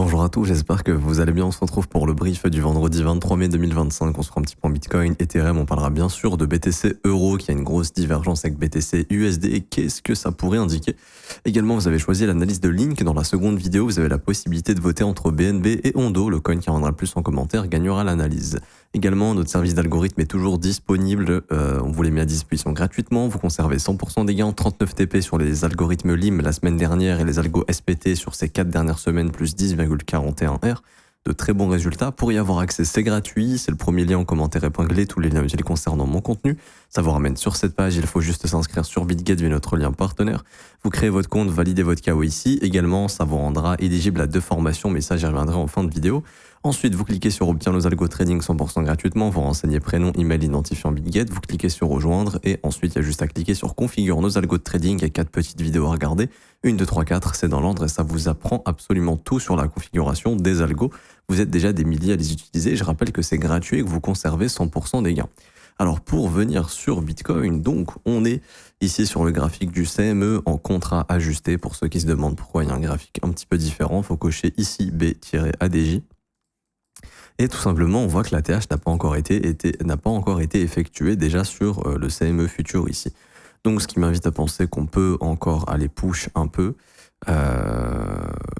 Bonjour à tous, j'espère que vous allez bien. On se retrouve pour le brief du vendredi 23 mai 2025. On se fera un petit point Bitcoin, Ethereum. On parlera bien sûr de BTC Euro qui a une grosse divergence avec BTC USD. Et qu'est-ce que ça pourrait indiquer? Également, vous avez choisi l'analyse de Link. Dans la seconde vidéo, vous avez la possibilité de voter entre BNB et Ondo. Le coin qui rendra le plus en commentaire gagnera l'analyse. Également, notre service d'algorithme est toujours disponible. On vous les met à disposition gratuitement. Vous conservez 100% des gains, 39 TP sur les algorithmes LIM la semaine dernière et les algos SPT sur ces 4 dernières semaines, plus 10,41 R. De très bons résultats. Pour y avoir accès, c'est gratuit. C'est le premier lien en commentaire épinglé. Tous les liens utiles concernant mon contenu. Ça vous ramène sur cette page. Il faut juste s'inscrire sur BitGet via notre lien partenaire. Vous créez votre compte, validez votre KYC. Également, ça vous rendra éligible à 2 formations, mais ça, j'y reviendrai en fin de vidéo. Ensuite, vous cliquez sur Obtiens nos algos trading 100% gratuitement. Vous renseignez prénom, email, identifiant BitGet. Vous cliquez sur Rejoindre et ensuite, il y a juste à cliquer sur Configure nos algos de trading. Il y a 4 petites vidéos à regarder. 1, 2, 3, 4, c'est dans l'ordre et ça vous apprend absolument tout sur la configuration des algos. Vous êtes déjà des milliers à les utiliser. Je rappelle que c'est gratuit et que vous conservez 100% des gains. Alors pour venir sur Bitcoin, donc on est ici sur le graphique du CME en contrat ajusté. Pour ceux qui se demandent pourquoi il y a un graphique un petit peu différent, il faut cocher ici B-ADJ. Et tout simplement, on voit que l'ATH n'a pas encore été effectuée déjà sur le CME futur ici. Donc ce qui m'invite à penser qu'on peut encore aller push un peu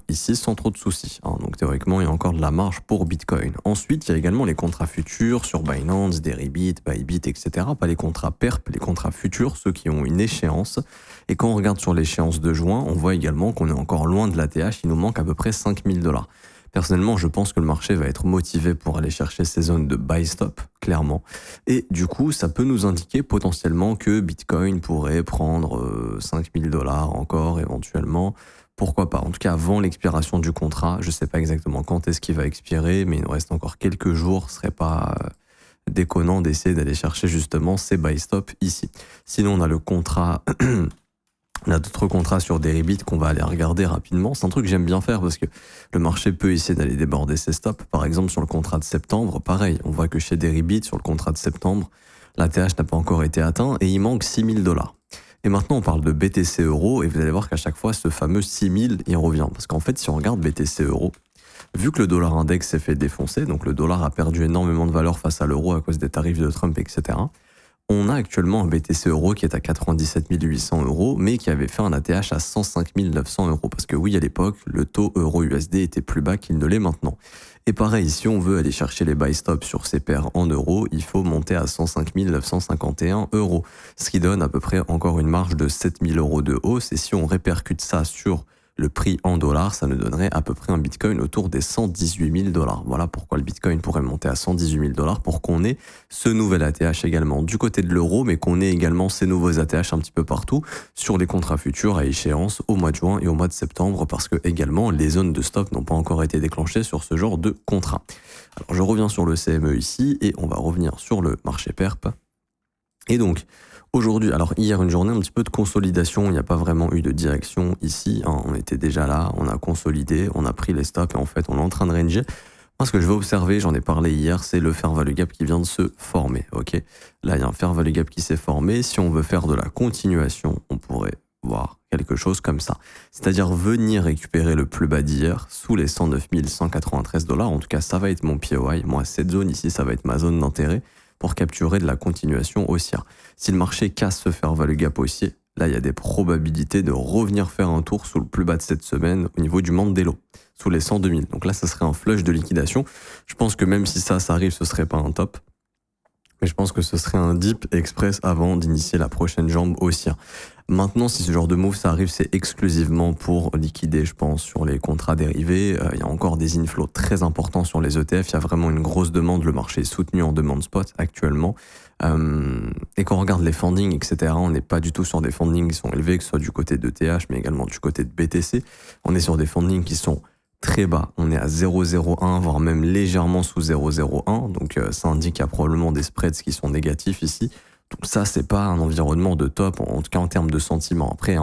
ici sans trop de soucis. Donc théoriquement, il y a encore de la marge pour Bitcoin. Ensuite, il y a également les contrats futurs sur Binance, Deribit, Bybit, etc. Pas les contrats perp, les contrats futurs, ceux qui ont une échéance. Et quand on regarde sur l'échéance de juin, on voit également qu'on est encore loin de l'ATH. Il nous manque à peu près 5 000 $. Personnellement, je pense que le marché va être motivé pour aller chercher ces zones de buy stop, clairement. Et du coup, ça peut nous indiquer potentiellement que Bitcoin pourrait prendre 5 000 $ encore éventuellement. Pourquoi pas? En tout cas, avant l'expiration du contrat. Je ne sais pas exactement quand est-ce qu'il va expirer, mais il nous reste encore quelques jours. Ce serait pas déconnant d'essayer d'aller chercher justement ces buy stop ici. Sinon, on a le contrat... On a d'autres contrats sur Deribit qu'on va aller regarder rapidement. C'est un truc que j'aime bien faire parce que le marché peut essayer d'aller déborder ses stops. Par exemple, sur le contrat de septembre, pareil. On voit que chez Deribit, sur le contrat de septembre, l'ATH n'a pas encore été atteint et il manque 6 000 $. Et maintenant, on parle de BTC Euro et vous allez voir qu'à chaque fois, ce fameux 6 000, il revient. Parce qu'en fait, si on regarde BTC Euro, vu que le dollar index s'est fait défoncer, donc le dollar a perdu énormément de valeur face à l'euro à cause des tarifs de Trump, etc., on a actuellement un BTC Euro qui est à 97 800 €, mais qui avait fait un ATH à 105 900 €. Parce que oui, à l'époque, le taux euro-USD était plus bas qu'il ne l'est maintenant. Et pareil, si on veut aller chercher les buy stops sur ces paires en euros, il faut monter à 105 951 €. Ce qui donne à peu près encore une marge de 7 000 € de hausse. Et si on répercute ça sur le prix en dollars, ça nous donnerait à peu près un Bitcoin autour des 118 000 $. Voilà pourquoi le Bitcoin pourrait monter à 118 000 $, pour qu'on ait ce nouvel ATH également du côté de l'euro, mais qu'on ait également ces nouveaux ATH un petit peu partout sur les contrats futurs à échéance au mois de juin et au mois de septembre, parce que également les zones de stop n'ont pas encore été déclenchées sur ce genre de contrat. Alors je reviens sur le CME ici et on va revenir sur le marché perp. Et donc, aujourd'hui, alors hier, une journée un petit peu de consolidation, il n'y a pas vraiment eu de direction ici, on était déjà là, on a consolidé, on a pris les stops et en fait on est en train de ranger. Moi, ce que je vais observer, j'en ai parlé hier, c'est le fair value gap qui vient de se former, ok? Là, il y a un fair value gap qui s'est formé, si on veut faire de la continuation, on pourrait voir quelque chose comme ça. C'est-à-dire venir récupérer le plus bas d'hier sous les 109 193 $, en tout cas ça va être mon POI, moi cette zone ici, ça va être ma zone d'intérêt, pour capturer de la continuation haussière. Si le marché casse ce fair value gap haussier, là, il y a des probabilités de revenir faire un tour sous le plus bas de cette semaine au niveau du Mandela, sous les 102 000. Donc là, ça serait un flush de liquidation. Je pense que même si ça arrive, ce serait pas un top. Mais je pense que ce serait un dip express avant d'initier la prochaine jambe haussière. Maintenant, si ce genre de move, ça arrive, c'est exclusivement pour liquider, je pense, sur les contrats dérivés. Il y a encore des inflows très importants sur les ETF. Il y a vraiment une grosse demande. Le marché est soutenu en demande spot actuellement. Et quand on regarde les fundings, etc., on n'est pas du tout sur des fundings qui sont élevés, que ce soit du côté de TH, mais également du côté de BTC. On est sur des fundings qui sont très bas. On est à 0,01, voire même légèrement sous 0,01. Donc ça indique qu'il y a probablement des spreads qui sont négatifs ici. Donc ça, c'est pas un environnement de top, en tout cas en termes de sentiment. Après,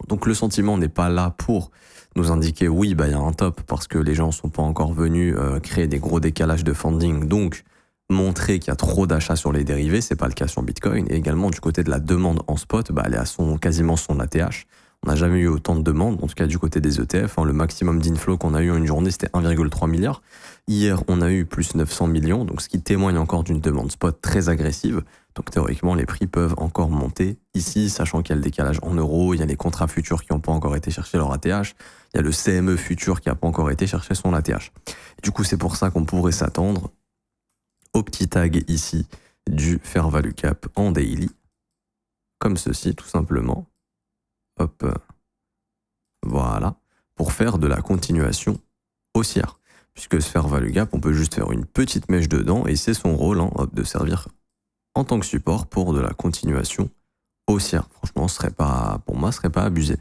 donc le sentiment n'est pas là pour nous indiquer oui, il y a un top, parce que les gens sont pas encore venus créer des gros décalages de funding. Donc montrer qu'il y a trop d'achats sur les dérivés, c'est pas le cas sur Bitcoin. Et également du côté de la demande en spot, elle est à quasiment son ATH. On n'a jamais eu autant de demandes, en tout cas du côté des ETF. Le maximum d'inflow qu'on a eu en une journée, c'était 1,3 milliard. Hier, on a eu plus 900 millions, donc ce qui témoigne encore d'une demande spot très agressive. Donc théoriquement, les prix peuvent encore monter ici, sachant qu'il y a le décalage en euros, il y a les contrats futurs qui n'ont pas encore été chercher leur ATH, il y a le CME futur qui n'a pas encore été chercher son ATH. Du coup, c'est pour ça qu'on pourrait s'attendre au petit tag ici du Fair Value Cap en daily, comme ceci, tout simplement. Hop, voilà, pour faire de la continuation haussière. Puisque ce Fair Value Gap, on peut juste faire une petite mèche dedans, et c'est son rôle de servir en tant que support pour de la continuation haussière. Franchement, pour moi, ce serait pas abusé.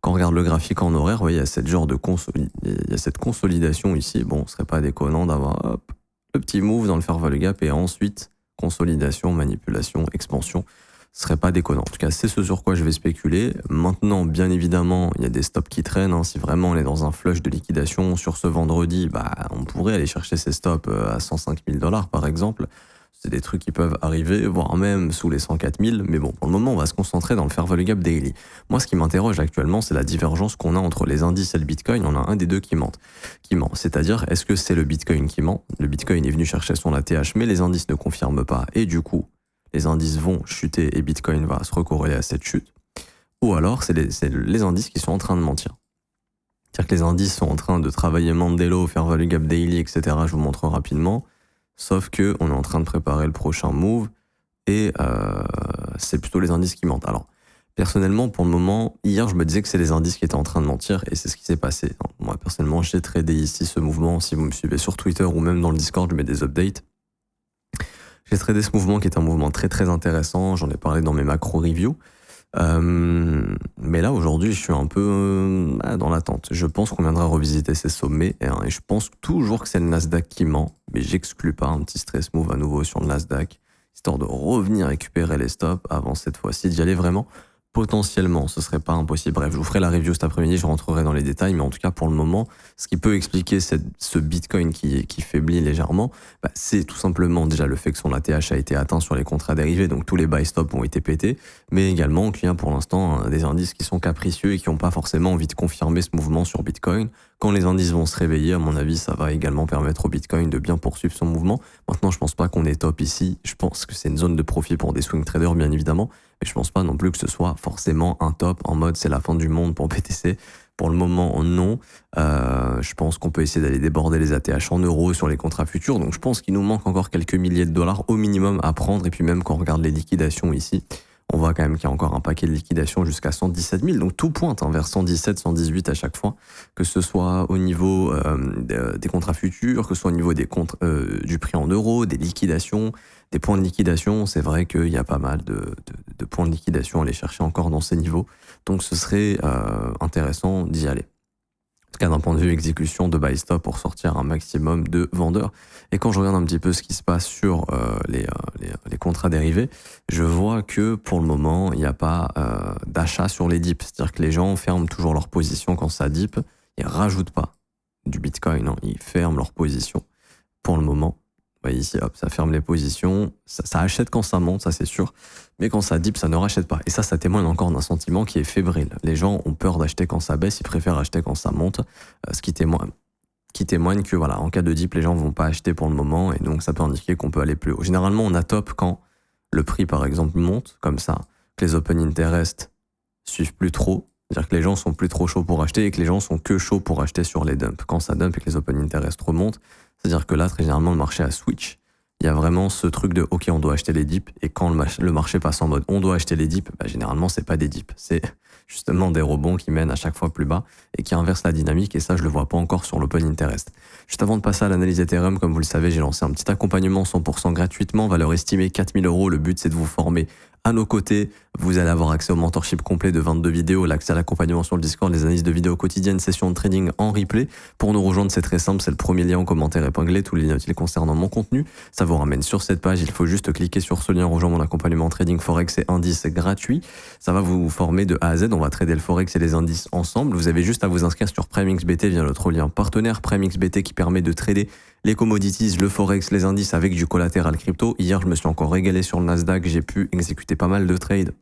Quand on regarde le graphique en horaire, vous voyez, il y a cette consolidation ici. Bon, ce serait pas déconnant d'avoir le petit move dans le Fair Value Gap et ensuite consolidation, manipulation, expansion. Ce serait pas déconnant. En tout cas, c'est ce sur quoi je vais spéculer. Maintenant, bien évidemment, il y a des stops qui traînent. Si vraiment on est dans un flush de liquidation sur ce vendredi, on pourrait aller chercher ces stops à 105 000 $ par exemple. C'est des trucs qui peuvent arriver, voire même sous les 104 000. Mais bon, pour le moment, on va se concentrer dans le Fair Value Gap Daily. Moi, ce qui m'interroge actuellement, c'est la divergence qu'on a entre les indices et le Bitcoin. On a un des deux qui ment. C'est-à-dire, est-ce que c'est le Bitcoin qui ment? Le Bitcoin est venu chercher son ATH, mais les indices ne confirment pas. Et du coup, les indices vont chuter et Bitcoin va se recorréler à cette chute. Ou alors, c'est les indices qui sont en train de mentir. C'est-à-dire que les indices sont en train de travailler Mandela, Fair Value Gap Daily, etc. Je vous montre rapidement. Sauf que on est en train de préparer le prochain move et c'est plutôt les indices qui mentent. Alors, personnellement, pour le moment, hier, je me disais que c'est les indices qui étaient en train de mentir et c'est ce qui s'est passé. Moi, personnellement, j'ai tradé ici ce mouvement. Si vous me suivez sur Twitter ou même dans le Discord, je mets des updates. J'ai tradé ce mouvement qui est un mouvement très très intéressant. J'en ai parlé dans mes macro reviews. Mais là, aujourd'hui, je suis un peu dans l'attente. Je pense qu'on viendra revisiter ces sommets et je pense toujours que c'est le Nasdaq qui ment, mais j'exclus pas un petit stress move à nouveau sur le Nasdaq, histoire de revenir récupérer les stops avant cette fois-ci d'y aller vraiment. Potentiellement, ce serait pas impossible. Bref, je vous ferai la review cet après-midi, je rentrerai dans les détails, mais en tout cas, pour le moment, ce qui peut expliquer ce Bitcoin qui faiblit légèrement, c'est tout simplement déjà le fait que son ATH a été atteint sur les contrats dérivés, donc tous les buy stops ont été pétés, mais également qu'il y a pour l'instant des indices qui sont capricieux et qui n'ont pas forcément envie de confirmer ce mouvement sur Bitcoin. Quand les indices vont se réveiller, à mon avis, ça va également permettre au Bitcoin de bien poursuivre son mouvement. Maintenant, je pense pas qu'on est top ici. Je pense que c'est une zone de profit pour des swing traders, bien évidemment. Mais je pense pas non plus que ce soit forcément un top en mode c'est la fin du monde pour BTC. Pour le moment, non. Je pense qu'on peut essayer d'aller déborder les ATH en euros sur les contrats futurs. Donc, je pense qu'il nous manque encore quelques milliers de dollars au minimum à prendre. Et puis, même quand on regarde les liquidations ici, on voit quand même qu'il y a encore un paquet de liquidations jusqu'à 117 000. Donc tout pointe vers 117, 118 à chaque fois, que ce soit au niveau des contrats futurs, que ce soit au niveau du prix en euros, des liquidations, des points de liquidation. C'est vrai qu'il y a pas mal de points de liquidation à aller chercher encore dans ces niveaux. Donc ce serait intéressant d'y aller. En tout cas, d'un point de vue exécution de buy stop pour sortir un maximum de vendeurs. Et quand je regarde un petit peu ce qui se passe sur les contrats dérivés, je vois que pour le moment, il n'y a pas d'achat sur les dips. C'est-à-dire que les gens ferment toujours leur position quand ça dip. Ils ne rajoutent pas du Bitcoin. Ils ferment leur position pour le moment. Vous voyez ici, hop, ça ferme les positions. Ça achète quand ça monte, ça c'est sûr. Mais quand ça dip, ça ne rachète pas. Et ça témoigne encore d'un sentiment qui est fébrile. Les gens ont peur d'acheter quand ça baisse, ils préfèrent acheter quand ça monte. Ce qui témoigne que voilà, en cas de dip, les gens vont pas acheter pour le moment. Et donc ça peut indiquer qu'on peut aller plus haut. Généralement, on a top quand le prix, par exemple, monte, comme ça, que les open interest suivent plus trop. C'est-à-dire que les gens sont plus trop chauds pour acheter et que les gens sont que chauds pour acheter sur les dumps. Quand ça dump et que les open interest remontent, c'est-à-dire que là, très généralement, le marché a switch. Il y a vraiment ce truc de « ok, on doit acheter les dips » et quand le marché passe en mode « on doit acheter les dips », généralement, c'est pas des dips. C'est justement des rebonds qui mènent à chaque fois plus bas et qui inversent la dynamique et ça, je le vois pas encore sur l'open interest. Juste avant de passer à l'analyse Ethereum, comme vous le savez, j'ai lancé un petit accompagnement 100% gratuitement, valeur estimée 4 000 €. Le but, c'est de vous former à nos côtés. Vous allez avoir accès au mentorship complet de 22 vidéos, l'accès à l'accompagnement sur le Discord, les analyses de vidéos quotidiennes, sessions de trading en replay. Pour nous rejoindre, c'est très simple, c'est le premier lien en commentaire épinglé, tous les liens utiles concernant mon contenu. Ça vous ramène sur cette page, il faut juste cliquer sur ce lien, rejoindre mon accompagnement trading Forex et indices gratuit. Ça va vous former de A à Z, on va trader le Forex et les indices ensemble. Vous avez juste à vous inscrire sur PrimeXBT via notre lien partenaire PrimeXBT qui permet de trader les commodities, le Forex, les indices avec du collatéral crypto. Hier, je me suis encore régalé sur le Nasdaq, j'ai pu exécuter pas mal de trades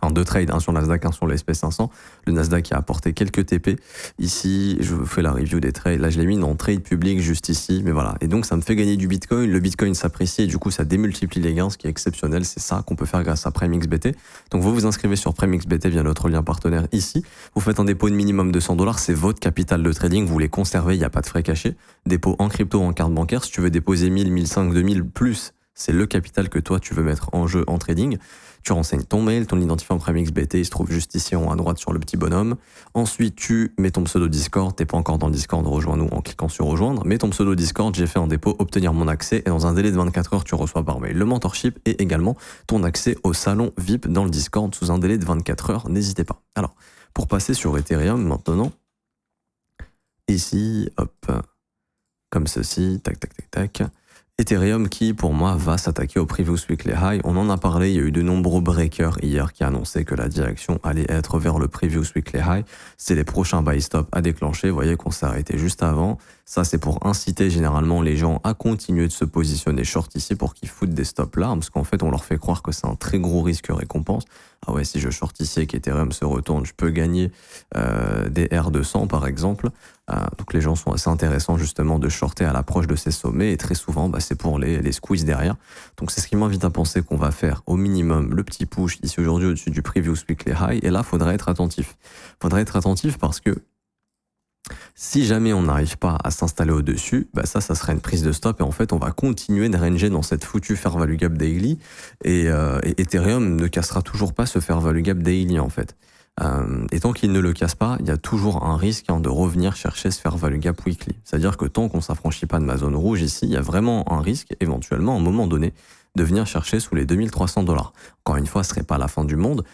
enfin 2 trades, un sur le Nasdaq, un sur le SP500. Le Nasdaq qui a apporté quelques TP. Ici, je vous fais la review des trades. Là, je l'ai mis dans trade public juste ici, mais voilà. Et donc, ça me fait gagner du Bitcoin. Le Bitcoin s'apprécie et du coup, ça démultiplie les gains, ce qui est exceptionnel. C'est ça qu'on peut faire grâce à PrimeXBT. Donc, vous vous inscrivez sur PrimeXBT via notre lien partenaire ici. Vous faites un dépôt de minimum de $100. C'est votre capital de trading. Vous les conservez. Il n'y a pas de frais cachés. Dépôt en crypto, en carte bancaire. Si tu veux déposer 1000, 1500, 2000 plus, c'est le capital que toi, tu veux mettre en jeu en trading. Tu renseignes ton mail, ton identifiant PrimeXBT, il se trouve juste ici en haut à droite sur le petit bonhomme. Ensuite, tu mets ton pseudo Discord. T'es pas encore dans le Discord, rejoins-nous en cliquant sur rejoindre. Mets ton pseudo Discord, j'ai fait un dépôt, obtenir mon accès et dans un délai de 24 heures, tu reçois par mail le mentorship et également ton accès au salon VIP dans le Discord sous un délai de 24 heures. N'hésitez pas. Alors, pour passer sur Ethereum maintenant, ici, hop, comme ceci, tac, tac, tac, tac. Ethereum qui, pour moi, va s'attaquer au Previous Weekly High. On en a parlé, il y a eu de nombreux breakers hier qui annonçaient que la direction allait être vers le Previous Weekly High. C'est les prochains buy stop à déclencher. Vous voyez qu'on s'est arrêté juste avant. Ça, c'est pour inciter généralement les gens à continuer de se positionner short ici pour qu'ils foutent des stops là, parce qu'en fait, on leur fait croire que c'est un très gros risque récompense. Ah ouais, si je short ici et qu'Ethereum se retourne, je peux gagner des R200 par exemple. Donc les gens sont assez intéressants justement de shorter à l'approche de ces sommets et très souvent c'est pour les squeeze derrière. Donc c'est ce qui m'invite à penser qu'on va faire au minimum le petit push ici aujourd'hui au-dessus du Previous Weekly High et là faudrait être attentif. Faudrait être attentif parce que si jamais on n'arrive pas à s'installer au-dessus, ça serait une prise de stop et en fait on va continuer de ranger dans cette foutue fair value gap daily et Ethereum ne cassera toujours pas ce fair value gap daily en fait. Et tant qu'il ne le casse pas, il y a toujours un risque de revenir chercher ce fair value gap weekly. C'est-à-dire que tant qu'on s'affranchit pas de ma zone rouge ici, il y a vraiment un risque éventuellement à un moment donné de venir chercher sous les $2300. Encore une fois, ce serait pas la fin du monde.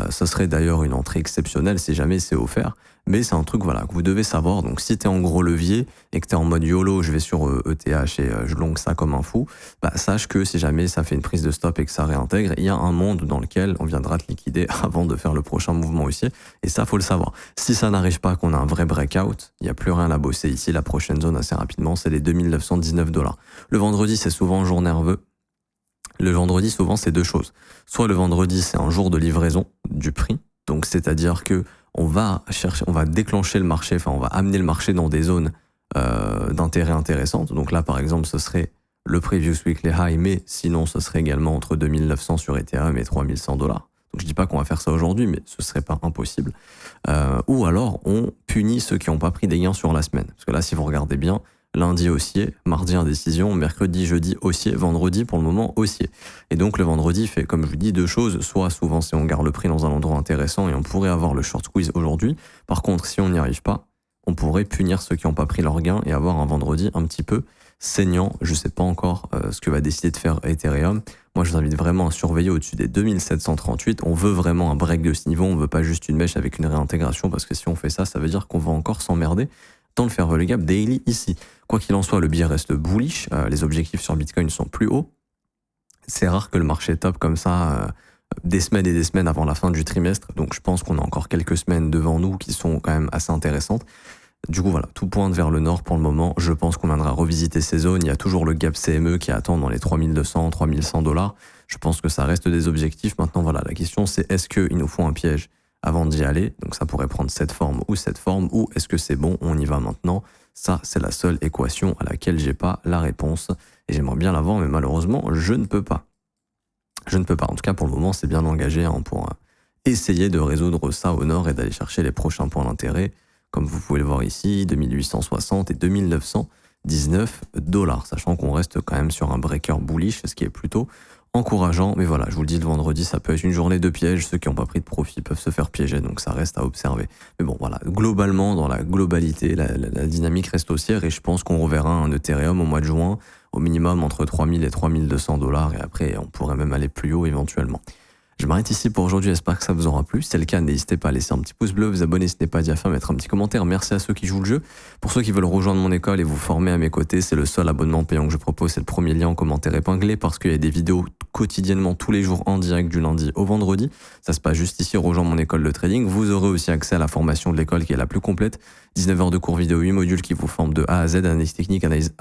Ce serait d'ailleurs une entrée exceptionnelle si jamais c'est offert. Mais c'est un truc que vous devez savoir. Donc si tu es en gros levier et que tu es en mode YOLO, je vais sur ETH et je longue ça comme un fou, sache que si jamais ça fait une prise de stop et que ça réintègre, il y a un monde dans lequel on viendra te liquider avant de faire le prochain mouvement haussier. Et ça, faut le savoir. Si ça n'arrive pas, qu'on a un vrai breakout, il n'y a plus rien à bosser ici. La prochaine zone assez rapidement, c'est les $2919. Le vendredi, c'est souvent un jour nerveux. Le vendredi, souvent, c'est deux choses. Soit le vendredi, c'est un jour de livraison du prix. Donc, c'est-à-dire que on va déclencher le marché, on va amener le marché dans des zones d'intérêt intéressantes. Donc là, par exemple, ce serait le Previous Weekly High, mais sinon, ce serait également entre 2900 sur Ethereum et $3100. Donc, je dis pas qu'on va faire ça aujourd'hui, mais ce serait pas impossible. Ou alors, on punit ceux qui n'ont pas pris des gains sur la semaine. Parce que là, si vous regardez bien, lundi haussier, mardi indécision, mercredi, jeudi haussier, vendredi pour le moment haussier. Et donc le vendredi fait, comme je vous dis, deux choses. Soit souvent c'est on garde le prix dans un endroit intéressant et on pourrait avoir le short squeeze aujourd'hui. Par contre, si on n'y arrive pas, on pourrait punir ceux qui n'ont pas pris leur gain et avoir un vendredi un petit peu saignant. Je sais pas encore ce que va décider de faire Ethereum. Moi, je vous invite vraiment à surveiller au-dessus des 2738. On veut vraiment un break de ce niveau. On veut pas juste une mèche avec une réintégration parce que si on fait ça, ça veut dire qu'on va encore s'emmerder dans le fair value gap daily ici. Quoi qu'il en soit, le billet reste bullish. Les objectifs sur Bitcoin sont plus hauts. C'est rare que le marché top comme ça des semaines et des semaines avant la fin du trimestre. Donc, je pense qu'on a encore quelques semaines devant nous qui sont quand même assez intéressantes. Du coup, voilà, tout pointe vers le nord pour le moment. Je pense qu'on viendra revisiter ces zones. Il y a toujours le gap CME qui attend dans les $3200, $3100. Je pense que ça reste des objectifs. Maintenant, voilà, la question c'est est-ce qu'il nous faut un piège avant d'y aller? Donc ça pourrait prendre cette forme, ou est-ce que c'est bon, on y va maintenant? Ça, c'est la seule équation à laquelle j'ai pas la réponse. Et j'aimerais bien l'avoir, mais malheureusement, je ne peux pas. Je ne peux pas. En tout cas, pour le moment, c'est bien engagé pour essayer de résoudre ça au nord et d'aller chercher les prochains points d'intérêt. Comme vous pouvez le voir ici, 2860 et $2919, sachant qu'on reste quand même sur un breaker bullish, ce qui est plutôt encourageant. Mais voilà, je vous le dis, le vendredi, ça peut être une journée de piège. Ceux qui n'ont pas pris de profit peuvent se faire piéger, donc ça reste à observer. Mais bon, voilà, globalement, dans la globalité, la dynamique reste haussière et je pense qu'on reverra un Ethereum au mois de juin, au minimum entre 3000 et $3200, et après, on pourrait même aller plus haut éventuellement. Je m'arrête ici pour aujourd'hui, j'espère que ça vous aura plu. Si c'est le cas, n'hésitez pas à laisser un petit pouce bleu, vous abonner si ce n'est pas déjà fait, mettre un petit commentaire. Merci à ceux qui jouent le jeu. Pour ceux qui veulent rejoindre mon école et vous former à mes côtés, c'est le seul abonnement payant que je propose, c'est le premier lien en commentaire épinglé parce qu'il y a des vidéos quotidiennement tous les jours en direct du lundi au vendredi. Ça se passe juste ici, rejoindre mon école de trading. Vous aurez aussi accès à la formation de l'école qui est la plus complète. 19 heures de cours vidéo, 8 modules qui vous forment de A à Z, analyse technique, analyse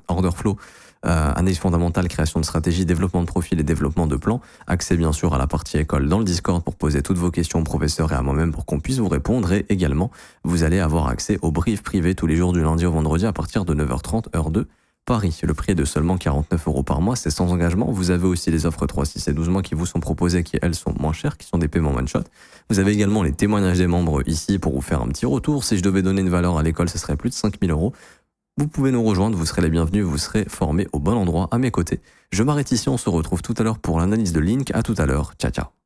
order flow, analyse fondamentale, création de stratégie, développement de profil et développement de plan. Accès bien sûr à la partie école dans le Discord pour poser toutes vos questions au professeur et à moi-même pour qu'on puisse vous répondre. Et également, vous allez avoir accès au brief privé tous les jours du lundi au vendredi à partir de 9h30 heure de Paris. Le prix est de seulement 49 € par mois, c'est sans engagement. Vous avez aussi les offres 3, 6 et 12 mois qui vous sont proposées, qui elles sont moins chères, qui sont des paiements one shot. Vous avez également les témoignages des membres ici pour vous faire un petit retour. Si je devais donner une valeur à l'école, ce serait plus de 5 000 €. Vous pouvez nous rejoindre, vous serez les bienvenus, vous serez formés au bon endroit à mes côtés. Je m'arrête ici, on se retrouve tout à l'heure pour l'analyse de Link. À tout à l'heure, ciao ciao.